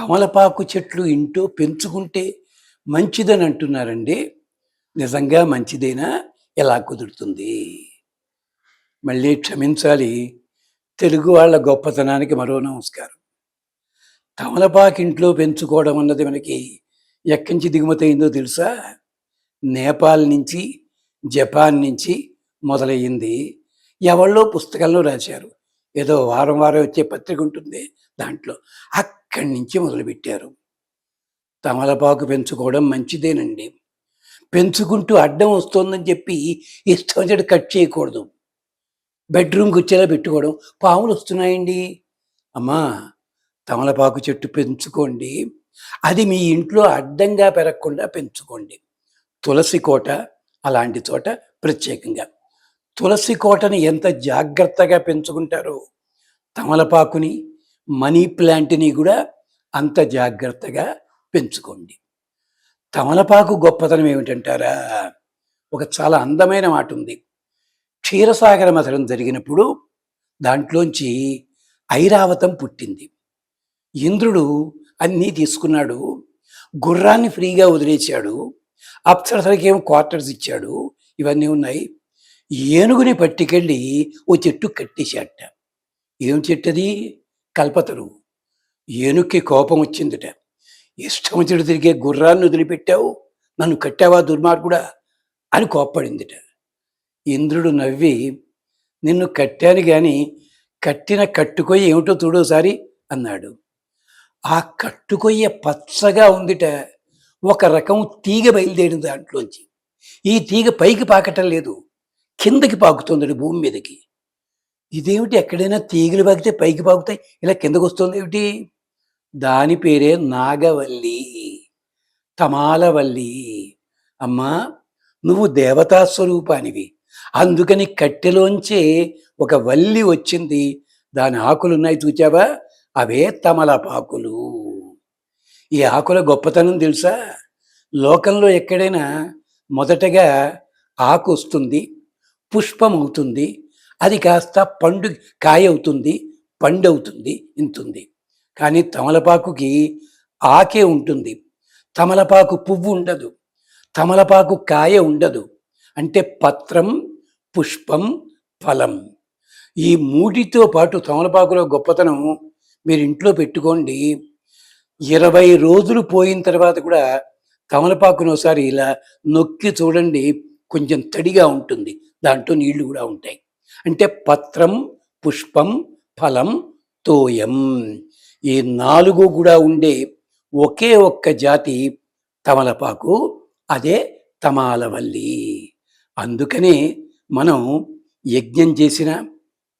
తమలపాకు చెట్లు ఇంట్లో పెంచుకుంటే మంచిదని అంటున్నారండి. నిజంగా మంచిదేనా? ఎలా కుదురుతుంది? మళ్ళీ క్షమించాలి. తెలుగు వాళ్ళ గొప్పతనానికి మరో నమస్కారం. తమలపాకు ఇంట్లో పెంచుకోవడం అన్నది మనకి ఎక్కడి నుంచి దిగుమతయిందో తెలుసా? నేపాల్ నుంచి, జపాన్ నుంచి మొదలయ్యింది. ఎవళ్ళో పుస్తకంలో రాశారు. ఏదో వారం వారం వచ్చే పత్రిక ఉంటుంది దాంట్లో. అక్కడి నుంచి మొదలుపెట్టారు. తమలపాకు పెంచుకోవడం మంచిదేనండి. పెంచుకుంటూ అడ్డం వస్తోందని చెప్పి ఇష్టం వచ్చినట్టు కట్ చేయకూడదు. బెడ్రూమ్కి వచ్చేలా పెట్టుకోవడం. పాములు వస్తున్నాయండి. అమ్మా, తమలపాకు చెట్టు పెంచుకోండి. అది మీ ఇంట్లో అడ్డంగా పెరగకుండా పెంచుకోండి. తులసి కోట అలాంటి చోట ప్రత్యేకంగా. తులసి కోటని ఎంత జాగ్రత్తగా పెంచుకుంటారో తమలపాకుని, మనీ ప్లాంట్ని కూడా అంత జాగ్రత్తగా పెంచుకోండి. తమలపాకు గొప్పతనం ఏమిటంటారా? ఒక చాలా అందమైన మాట ఉంది. క్షీరసాగర మథనం జరిగినప్పుడు దాంట్లోంచి ఐరావతం పుట్టింది. ఇంద్రుడు అన్నీ తీసుకున్నాడు. గుర్రాన్ని ఫ్రీగా వదిలేశాడు. అప్సరసలకేమో క్వార్టర్స్ ఇచ్చాడు. ఇవన్నీ ఉన్నాయి. ఏనుగుని పట్టుకెళ్ళి ఓ చెట్టు కట్టేశాట. ఏం చెట్టది? కల్పతరు. ఏనుగుకి కోపం వచ్చిందిట. ఇష్టం వచ్చినట్టు తిరిగే గుర్రాన్ని వదిలిపెట్టావు, నన్ను కట్టావా దుర్మార్గుడా అని కోప్పడిందిట. ఇంద్రుడు నవ్వి, నిన్ను కట్టాను కానీ కట్టిన కట్టుకొయ్య ఏమిటో చూడోసారి అన్నాడు. ఆ కట్టుకొయ్య పచ్చగా ఉందిట. ఒక రకం తీగ బయలుదేరింది దాంట్లోంచి. ఈ తీగ పైకి పాకటం లేదు, కిందకి పాకుతుంది భూమి మీదకి. ఇదేమిటి? ఎక్కడైనా తీగలు పాకితే పైకి పాకుతాయి, ఇలా కిందకు వస్తుంది ఏమిటి? దాని పేరే నాగవల్లి, తమాలవల్లి. అమ్మా, నువ్వు దేవతా స్వరూపానివి. అందుకని కట్టెలోంచే ఒక వల్లి వచ్చింది. దాని ఆకులున్నాయి, చూచావా? అవే తమలపాకులు. ఈ ఆకుల గొప్పతనం తెలుసా? లోకంలో ఎక్కడైనా మొదటగా ఆకు వస్తుంది, పుష్పం అవుతుంది, అది కాస్త పండు కాయ అవుతుంది, పండు అవుతుంది, ఇంతుంది. కానీ తమలపాకుకి ఆకే ఉంటుంది. తమలపాకు పువ్వు ఉండదు, తమలపాకు కాయ ఉండదు. అంటే పత్రం, పుష్పం, ఫలం, ఈ మూడితో పాటు తమలపాకులో గొప్పతనం మీరు ఇంట్లో పెట్టుకోండి. 20 రోజులు పోయిన తర్వాత కూడా తమలపాకును ఒకసారి ఇలా నొక్కి చూడండి, కొంచెం తడిగా ఉంటుంది, దాంట్లో నీళ్లు కూడా ఉంటాయి. అంటే పత్రం, పుష్పం, ఫలం, తోయం, ఈ 4 కూడా ఉండే ఒకే ఒక్క జాతి తమలపాకు, అదే తమాలవల్లి. అందుకనే మనం యజ్ఞం చేసిన,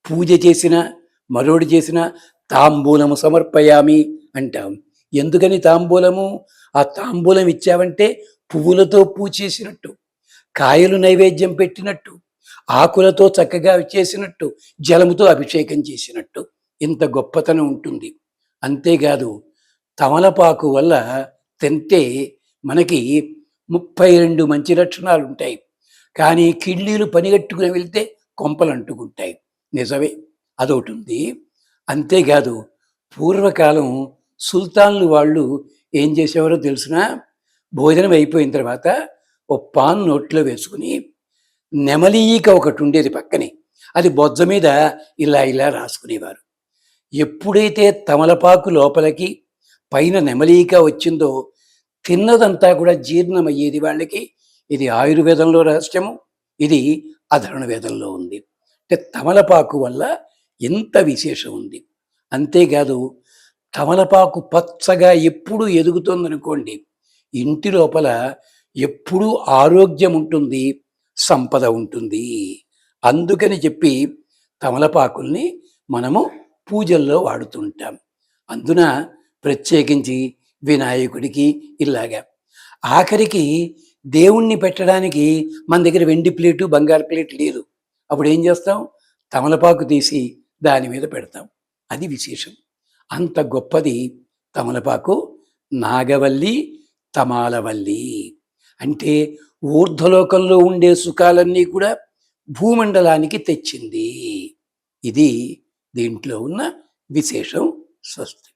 పూజ చేసిన, మరోడి చేసిన తాంబూలము సమర్పయామి అంటాం. ఎందుకని తాంబూలము? ఆ తాంబూలం ఇచ్చావంటే పువ్వులతో పూజ చేసినట్టు, కాయలు నైవేద్యం పెట్టినట్టు, ఆకులతో చక్కగా చేసినట్టు, జలముతో అభిషేకం చేసినట్టు. ఇంత గొప్పతనం ఉంటుంది. అంతేకాదు, తమలపాకు వల్ల తింటే మనకి 32 మంచి లక్షణాలు ఉంటాయి. కానీ కిళ్ళీలు పనిగట్టుకుని వెళ్తే కొంపలు అంటుకుంటాయి. నిజమే, అదొకటి ఉంది. అంతేకాదు, పూర్వకాలం సుల్తాన్లు వాళ్ళు ఏం చేసేవారో తెలుసునా? భోజనం అయిపోయిన తర్వాత ఓ పాన్ నోట్లో వేసుకుని నెమలీక ఒకటి ఉండేది పక్కనే, అది బొజ్జ మీద ఇలా ఇలా రాసుకునేవారు. ఎప్పుడైతే తమలపాకు లోపలికి పైన నెమలీక వచ్చిందో తిన్నదంతా కూడా జీర్ణమయ్యేది వాళ్ళకి. ఇది ఆయుర్వేదంలో రహస్యము, ఇది అధర్వణ వేదంలో ఉంది. అంటే తమలపాకు వల్ల ఎంత విశేషం ఉంది. అంతేకాదు, తమలపాకు పచ్చగా ఎప్పుడు ఎదుగుతుందనుకోండి, ఇంటి లోపల ఎప్పుడూ ఆరోగ్యం ఉంటుంది, సంపద ఉంటుంది. అందుకని చెప్పి తమలపాకుల్ని మనము పూజల్లో వాడుతుంటాం. అందున ప్రత్యేకించి వినాయకుడికి ఇలాగా. ఆఖరికి దేవుణ్ణి పెట్టడానికి మన దగ్గర వెండి ప్లేటు, బంగారు ప్లేట్ లేదు. అప్పుడు ఏం చేస్తాం? తమలపాకు తీసి దాని మీద పెడతాం. అది విశేషం. అంత గొప్పది తమలపాకు. నాగవల్లి, తమాలవల్లి అంటే ఊర్ధ్వలోకంలో ఉండే సుఖాలన్నీ కూడా భూమండలానికి తెచ్చింది. ఇది దీంట్లో ఉన్న విశేషం. స్వస్తి.